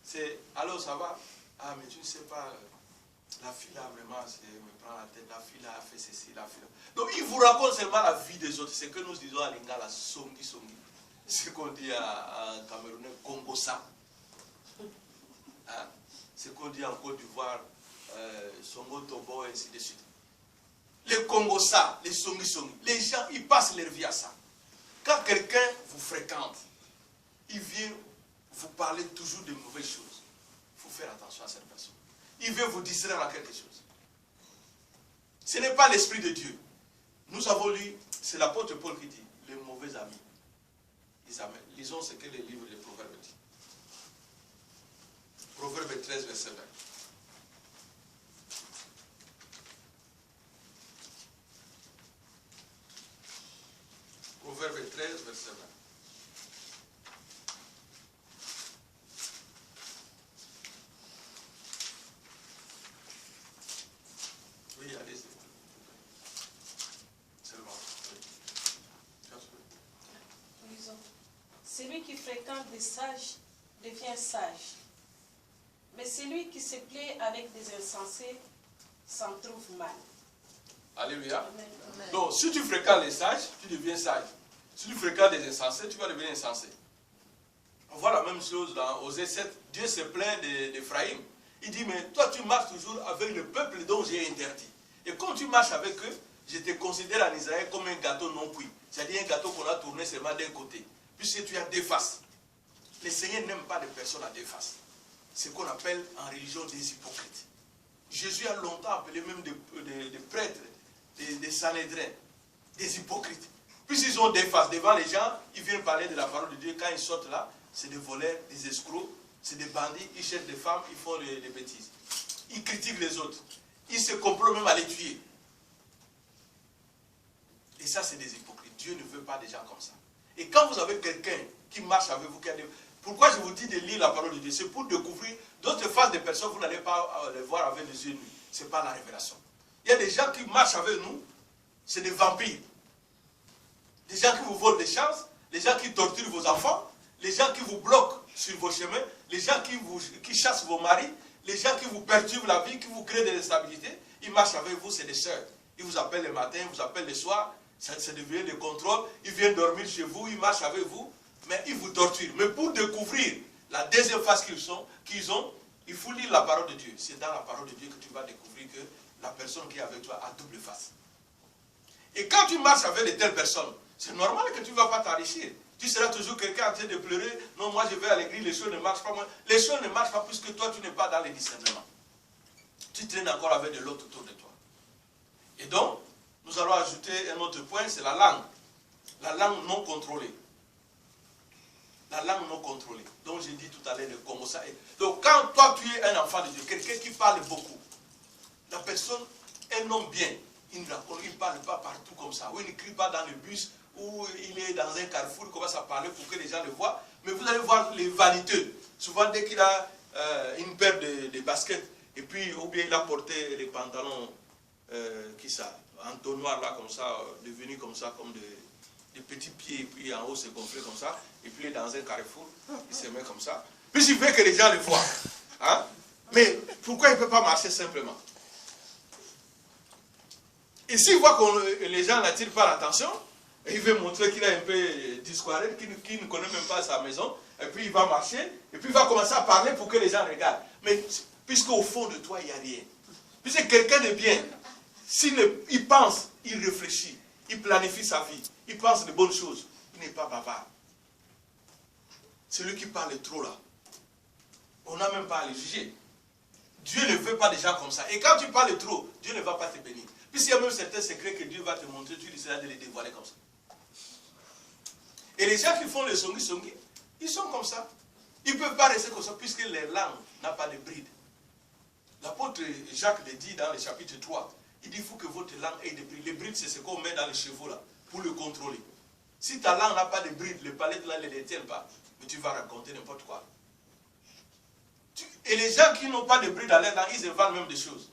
C'est, allô, ça va? Ah, mais tu ne sais pas, la fille là, vraiment, me prend la tête, la fille là a fait ceci, la fille là. Donc, ils vous racontent seulement la vie des autres. C'est ce que nous disons à Lingala, songi songi. C'est ce qu'on dit en Camerounais, Congosa. Hein? C'est ce qu'on dit en Côte d'Ivoire, Songo Tobo, et ainsi de suite. Les Congosa, les songi songi, les gens, ils passent leur vie à ça. Quand quelqu'un vous fréquente, il vient vous parler toujours de mauvaises choses. Il faut faire attention à cette personne. Il veut vous distraire à quelque chose. Ce n'est pas l'Esprit de Dieu. Nous avons lu, c'est l'apôtre Paul qui dit, les mauvais amis. Lisons ce que le livre des Proverbes dit. Proverbe 13, verset 20. Proverbe 13, verset 20. Oui, allez-y. Seulement. Oui. Lisons. Celui qui fréquente des sages devient sage. Mais celui qui se plaît avec des insensés s'en trouve mal. Alléluia. Amen. Donc, si tu fréquentes les sages, tu deviens sage. Si tu fréquentes des insensés, tu vas devenir insensé. On voit la même chose dans Osée 7. Dieu se plaint d'Éphraïm. Il dit, mais toi tu marches toujours avec le peuple dont j'ai interdit. Et quand tu marches avec eux, je te considère en Israël comme un gâteau non cuit. C'est-à-dire un gâteau qu'on a tourné seulement d'un côté. Puisque tu as deux faces. Le Seigneur n'aime pas les personnes à deux faces. C'est ce qu'on appelle en religion des hypocrites. Jésus a longtemps appelé même des prêtres, des sanédrins, des hypocrites. Puisqu'ils ont des faces devant les gens, ils viennent parler de la parole de Dieu. Quand ils sortent là, c'est des voleurs, des escrocs, c'est des bandits, ils cherchent des femmes, ils font des bêtises. Ils critiquent les autres. Ils se complotent même à les tuer. Et ça, c'est des hypocrites. Dieu ne veut pas des gens comme ça. Et quand vous avez quelqu'un qui marche avec vous, pourquoi je vous dis de lire la parole de Dieu? C'est pour découvrir d'autres faces de personnes, vous n'allez pas les voir avec les yeux nus. Ce n'est pas la révélation. Il y a des gens qui marchent avec nous, c'est des vampires. Des gens qui vous volent des chances, les gens qui torturent vos enfants, les gens qui vous bloquent sur vos chemins, les gens qui chassent vos maris, les gens qui vous perturbent la vie, qui vous créent de l'instabilité. Ils marchent avec vous, c'est des sœurs. Ils vous appellent le matin, ils vous appellent le soir, ça devient des contrôles, ils viennent dormir chez vous, ils marchent avec vous, mais ils vous torturent. Mais pour découvrir la deuxième phase qu'ils ont, il faut lire la parole de Dieu. C'est dans la parole de Dieu que tu vas découvrir que la personne qui est avec toi a double face. Et quand tu marches avec de telles personnes, c'est normal que tu ne vas pas t'enrichir. Tu seras toujours quelqu'un en train de pleurer. Non, moi je vais à l'église, les choses ne marchent pas. Les choses ne marchent pas puisque toi tu n'es pas dans les discernements. Tu traînes encore avec de l'autre autour de toi. Et donc, nous allons ajouter un autre point, c'est la langue. La langue non contrôlée. La langue non contrôlée. Donc j'ai dit tout à l'heure le Congo ça. Donc quand toi tu es un enfant de Dieu, quelqu'un qui parle beaucoup, la personne, un homme bien, il ne parle pas partout comme ça, ou il ne crie pas dans le bus, ou il est dans un carrefour, il commence à parler pour que les gens le voient. Mais vous allez voir les vaniteux. Souvent dès qu'il a une paire de baskets, et puis ou bien il a porté les pantalons, en tonnoir là comme ça, devenus comme ça, comme des petits pieds, et puis en haut c'est gonflé comme ça, et puis il est dans un carrefour, il se met comme ça. Puis il veut que les gens le voient. Hein? Mais pourquoi il ne peut pas marcher simplement? Et s'il voit que les gens n'attirent pas l'attention, il veut montrer qu'il est un peu discouragé, qu'il ne connaît même pas sa maison, et puis il va marcher, et puis il va commencer à parler pour que les gens regardent. Mais puisqu'au fond de toi, il n'y a rien. Puisque quelqu'un de bien, il pense, il réfléchit, il planifie sa vie, il pense de bonnes choses, il n'est pas bavard. Celui qui parle trop là, on n'a même pas à le juger. Dieu ne veut pas des gens comme ça. Et quand tu parles trop, Dieu ne va pas te bénir. Puisqu'il y a même certains secrets que Dieu va te montrer, tu essaieras de les dévoiler comme ça. Et les gens qui font le songi, ils sont comme ça. Ils ne peuvent pas rester comme ça puisque leur langue n'a pas de bride. L'apôtre Jacques le dit dans le chapitre 3. Il dit qu'il faut que votre langue ait des brides. Les brides, c'est ce qu'on met dans les chevaux là, pour le contrôler. Si ta langue n'a pas de brides, les palettes là ne les tiennent pas. Mais tu vas raconter n'importe quoi. Et les gens qui n'ont pas de brides dans leur langue, ils inventent même des choses.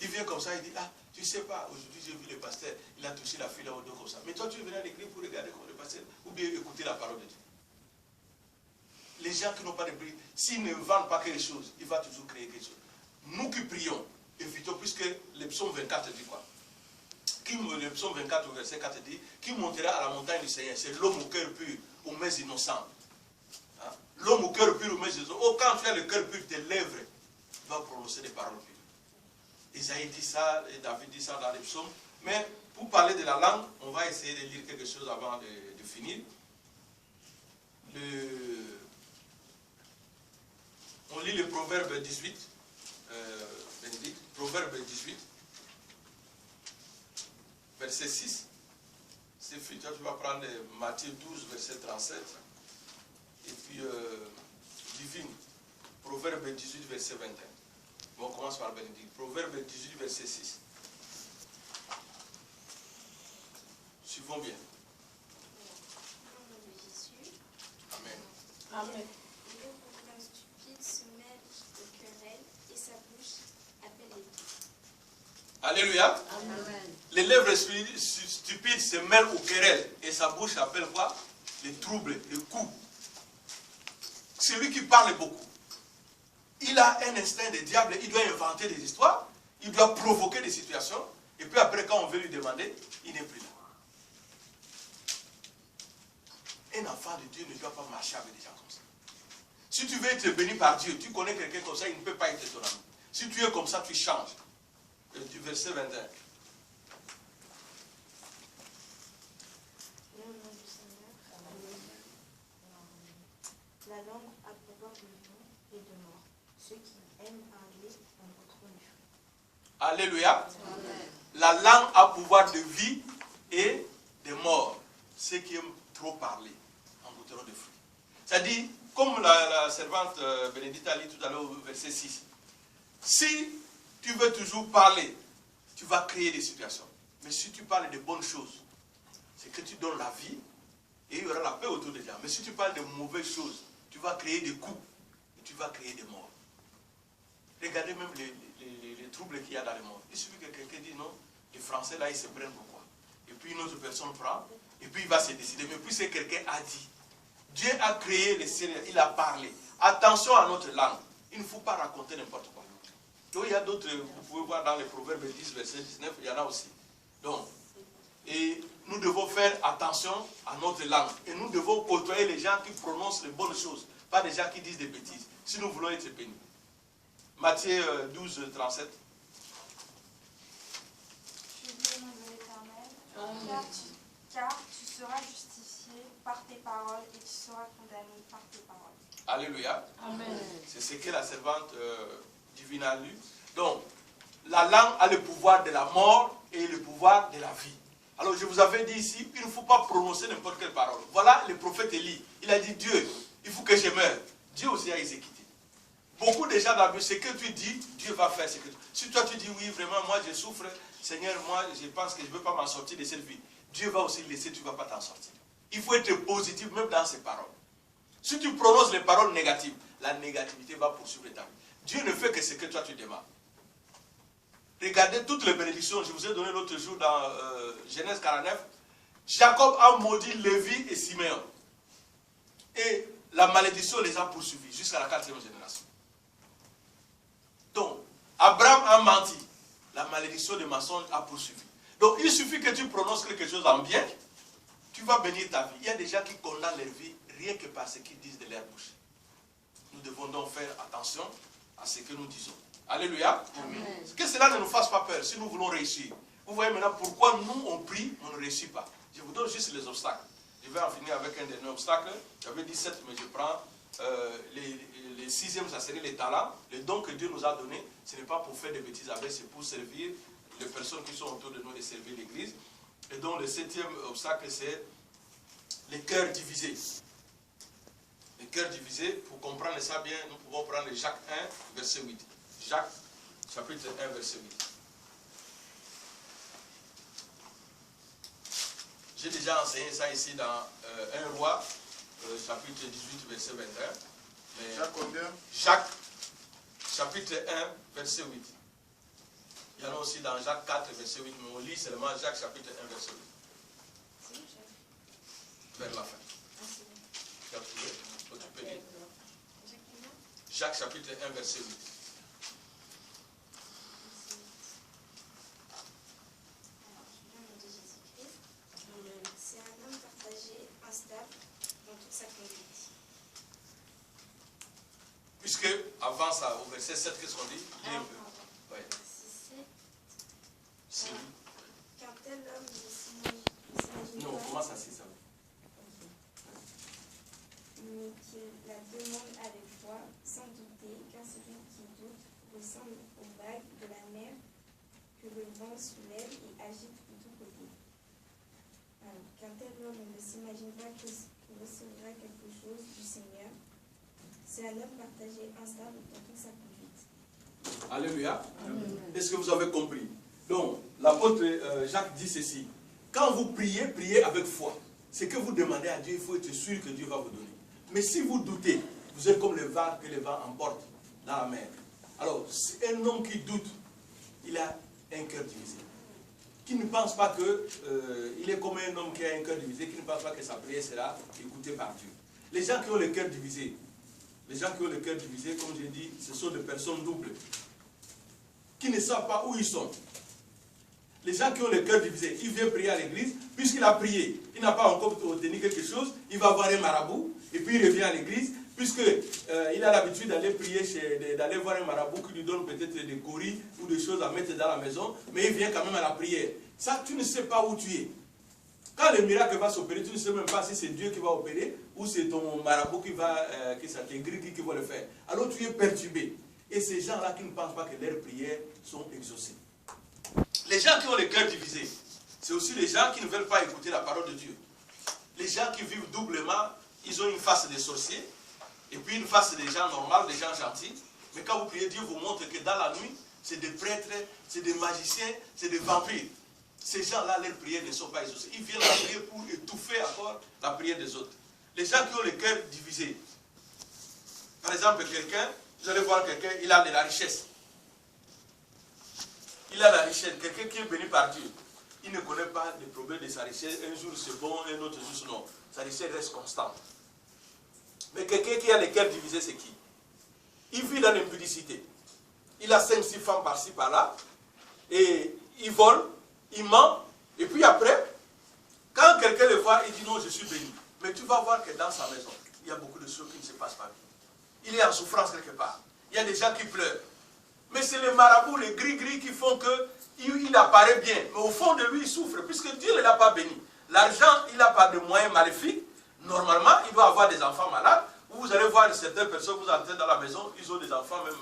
Il vient comme ça, il dit, ah, tu sais pas, aujourd'hui j'ai vu le pasteur, il a touché la fille là au dos comme ça. Mais toi tu es venu à l'église pour regarder comme le pasteur, ou bien écouter la parole de Dieu. Les gens qui n'ont pas de brides, s'ils ne vendent pas quelque chose, il va toujours créer quelque chose. Nous qui prions, évitons, puisque le psaume 24 dit quoi? Le psaume 24 au verset 4 dit, qui montera à la montagne du Seigneur? C'est l'homme au cœur pur, aux mains innocentes. Hein? L'homme au cœur pur, aux mains innocentes. Oh, quand tu as le cœur pur, tes lèvres vont prononcer des paroles pures. Isaïe dit ça, et David dit ça dans les psaumes. Mais pour parler de la langue, on va essayer de lire quelque chose avant de finir. On lit le Proverbe 18. Bénédicte, Proverbe 18, verset 6. C'est fini, tu vas prendre Matthieu 12, verset 37. Et puis, divine, Proverbe 18, verset 21. Bon, on commence par Bénédicte. Proverbe 18, verset 6. Suivons bien. Au nom de Jésus. Amen. Amen. Le requin stupide se mêle aux querelles et sa bouche appelle les coups. Alléluia. Amen. Les lèvres stupides se mêlent aux querelles et sa bouche appelle quoi? Les troubles, les coups. C'est lui qui parle beaucoup. Il a un instinct de diable, il doit inventer des histoires, il doit provoquer des situations, et puis après quand on veut lui demander, il n'est plus là. Un enfant de Dieu ne doit pas marcher avec des gens comme ça. Si tu veux être béni par Dieu, tu connais quelqu'un comme ça, il ne peut pas être ton ami. Si tu es comme ça, tu changes. Du verset 21. Au nom du Seigneur. La langue a pouvoir de vie et de mort. Ceux qui aiment parler en retrouvent le fruit. Alléluia. Amen. La langue a pouvoir de vie et de mort. Ceux qui aiment trop parler en goûteront de fruits. C'est-à-dire, comme la servante Bénédicte a dit tout à l'heure au verset 6, si tu veux toujours parler, tu vas créer des situations. Mais si tu parles de bonnes choses, c'est que tu donnes la vie et il y aura la paix autour de toi. Mais si tu parles de mauvaises choses, tu vas créer des coups et tu vas créer des morts. Regardez même les troubles qu'il y a dans le monde. Il suffit que quelqu'un dise non, les Français là ils se prennent pourquoi. Et puis une autre personne prend, et puis il va se décider. Mais puisque quelqu'un a dit, Dieu a créé les cieux, il a parlé. Attention à notre langue. Il ne faut pas raconter n'importe quoi. Donc il y a d'autres, vous pouvez voir dans les Proverbes 10, verset 19, il y en a aussi. Donc, et nous devons faire attention à notre langue. Et nous devons côtoyer les gens qui prononcent les bonnes choses, pas des gens qui disent des bêtises, si nous voulons être bénis. Matthieu 12, 37. Je dis au nom de l'Éternel, car tu seras justifié par tes paroles et tu seras condamné par tes paroles. Alléluia. Amen. C'est ce que la servante divine a lu. Donc, la langue a le pouvoir de la mort et le pouvoir de la vie. Alors, je vous avais dit ici, il ne faut pas prononcer n'importe quelle parole. Voilà le prophète Élie. Il a dit, Dieu, il faut que je meure. Dieu aussi a exécuté. Beaucoup de gens dans la Bible, ce que tu dis, Dieu va faire ce que tu dis. Si toi tu dis, oui, vraiment, moi je souffre, Seigneur, moi je pense que je ne veux pas m'en sortir de cette vie. Dieu va aussi laisser, tu ne vas pas t'en sortir. Il faut être positif même dans ses paroles. Si tu prononces les paroles négatives, la négativité va poursuivre ta vie. Dieu ne fait que ce que toi tu demandes. Regardez toutes les bénédictions, je vous ai donné l'autre jour dans Genèse 49. Jacob a maudit Lévi et Siméon. Et la malédiction les a poursuivis jusqu'à la 4e génération. Donc, Abraham a menti. La malédiction des mensonges a poursuivi. Donc, il suffit que tu prononces quelque chose en bien, tu vas bénir ta vie. Il y a des gens qui condamnent leur vie rien que par ce qu'ils disent de leur bouche. Nous devons donc faire attention à ce que nous disons. Alléluia. Amen. Que cela ne nous fasse pas peur si nous voulons réussir. Vous voyez maintenant pourquoi nous on prie, on ne réussit pas. Je vous donne juste les obstacles. Je vais en finir avec un dernier obstacle. J'avais dit 7, mais je prends les 6e, ça serait les talents. Les dons que Dieu nous a donnés, ce n'est pas pour faire des bêtises avec, c'est pour servir les personnes qui sont autour de nous et servir l'Église. Et donc le 7e obstacle, c'est les cœurs divisés. Les cœurs divisés, pour comprendre ça bien, nous pouvons prendre Jacques 1, verset 8. Jacques, chapitre 1, verset 8. J'ai déjà enseigné ça ici dans 1 Roi, chapitre 18, verset 21. Mais Jacques combien? Jacques, chapitre 1, verset 8. Il y en a aussi dans Jacques 4, verset 8, mais on lit seulement Jacques, chapitre 1, verset 8. Vers la fin. Tu as trouvé? Tu peux lire. Jacques, chapitre 1, verset 8. C'est un homme partagé, instable dans toute sa conduite. Puisque, avant ça, au verset 7, qu'est-ce qu'on dit? Dis un peu. Ouais. C'est lui. Qu'un tel homme ne s'imagine Non, pas, commence à 6 ça. mais qu'il la demande avec foi, sans douter, car celui qui doute ressemble aux vagues de la mer que le vent soulève et agite de tous côtés. Alors, qu'un tel homme ne s'imagine pas qu'il recevra quelque chose du Seigneur. C'est un homme partagé, instable dans toute sa conduite. Alléluia. Est-ce que vous avez compris? Donc, l'apôtre Jacques dit ceci. Quand vous priez, priez avec foi. Ce que vous demandez à Dieu, il faut être sûr que Dieu va vous donner. Mais si vous doutez, vous êtes comme le vent que le vent emporte dans la mer. Alors, c'est un homme qui doute. Il a un cœur divisé. Qui ne pense pas que, il est comme un homme qui a un cœur divisé, qui ne pense pas que sa prière sera écoutée par Dieu. Les gens qui ont le cœur divisé, comme j'ai dit, ce sont des personnes doubles, qui ne savent pas où ils sont. Les gens qui ont le cœur divisé, il vient prier à l'église, puisqu'il a prié, il n'a pas encore obtenu quelque chose, il va voir un marabout, et puis il revient à l'église, puisqu'il a l'habitude d'aller prier, d'aller voir un marabout qui lui donne peut-être des coris ou des choses à mettre dans la maison, mais il vient quand même à la prière. Ça, tu ne sais pas où tu es. Quand le miracle va s'opérer, tu ne sais même pas si c'est Dieu qui va opérer ou c'est ton marabout qui va, qui va le faire. Alors tu es perturbé. Et ces gens-là qui ne pensent pas que leurs prières sont exaucées. Les gens qui ont le cœur divisé, c'est aussi les gens qui ne veulent pas écouter la parole de Dieu. Les gens qui vivent doublement, ils ont une face de sorciers, et puis une face des gens normaux, des gens gentils. Mais quand vous priez, Dieu vous montre que dans la nuit, c'est des prêtres, c'est des magiciens, c'est des vampires. Ces gens-là, leurs prières ne sont pas exaucées. Ils viennent la prière pour étouffer encore la prière des autres. Les gens qui ont le cœur divisé. Par exemple, quelqu'un, vous allez voir quelqu'un, il a de la richesse. Il a la richesse. Quelqu'un qui est béni par Dieu. Il ne connaît pas les problèmes de sa richesse. Un jour c'est bon, un autre jour non. Sa richesse reste constante. Mais quelqu'un qui a le cœur divisé, c'est qui? Il vit dans l'impudicité. Il a 5-6 femmes par-ci, par-là. Et il vole, il ment. Et puis après, quand quelqu'un le voit, il dit non, je suis béni. Mais tu vas voir que dans sa maison, il y a beaucoup de choses qui ne se passent pas bien. Il est en souffrance quelque part. Il y a des gens qui pleurent. Mais c'est les marabouts, les gris-gris qui font qu'il apparaît bien. Mais au fond de lui, il souffre, puisque Dieu ne l'a pas béni. L'argent, il n'a pas de moyens maléfiques. Normalement, il doit avoir des enfants malades. Vous allez voir certaines personnes, vous entrez dans la maison, ils ont des enfants même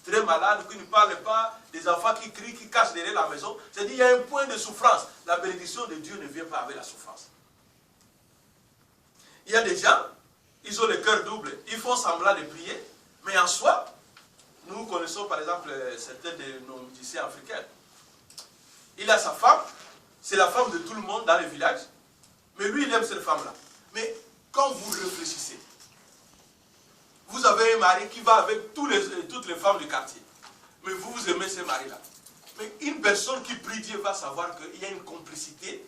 très malades, qui ne parlent pas, des enfants qui crient, qui cachent derrière la maison. C'est-à-dire qu'il y a un point de souffrance. La bénédiction de Dieu ne vient pas avec la souffrance. Il y a des gens, ils ont le cœur double, ils font semblant de prier, mais en soi, nous connaissons par exemple certains de nos musiciens africains. Il a sa femme, c'est la femme de tout le monde dans le village, mais lui il aime cette femme-là. Mais quand vous réfléchissez, vous avez un mari qui va avec toutes les femmes du quartier, mais vous aimez ce mari-là. Mais une personne qui prie Dieu va savoir qu'il y a une complicité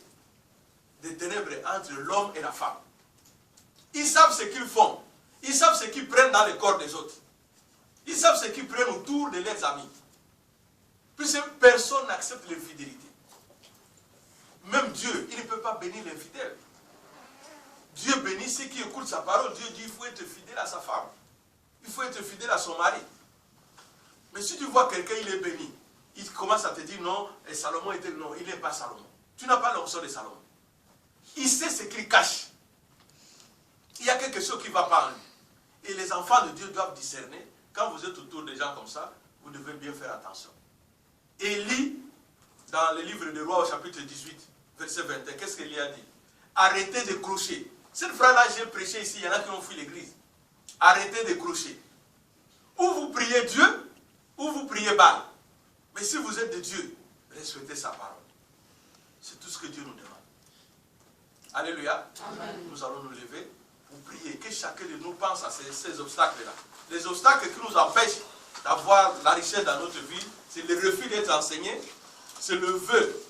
des ténèbres entre l'homme et la femme. Ils savent ce qu'ils font. Ils savent ce qu'ils prennent dans le corps des autres. Ils savent ce qu'ils prennent autour de leurs amis. Puisque personne n'accepte l'infidélité. Même Dieu, il ne peut pas bénir l'infidèle. Dieu bénit ceux qui écoutent sa parole. Dieu dit qu'il faut être fidèle à sa femme. Il faut être fidèle à son mari. Mais si tu vois quelqu'un, il est béni, il commence à te dire non, et Salomon était non, il n'est pas Salomon. Tu n'as pas l'onction de Salomon. Il sait ce qu'il cache. Il y a quelque chose qui ne va pas en lui. Et les enfants de Dieu doivent discerner. Quand vous êtes autour des gens comme ça, vous devez bien faire attention. Élie, dans le livre des Rois au chapitre 18, verset 21, qu'est-ce qu'Élie a dit? Arrêtez de crocher. Cette phrase-là, j'ai prêché ici, il y en a qui ont fui l'église. Arrêtez de crocher. Ou vous priez Dieu, ou vous priez Baal. Mais si vous êtes de Dieu, respectez sa parole. C'est tout ce que Dieu nous demande. Alléluia. Amen. Nous allons nous lever pour prier. Que chacun de nous pense à ces obstacles-là. Les obstacles qui nous empêchent d'avoir la richesse dans notre vie, c'est le refus d'être enseigné, c'est le vœu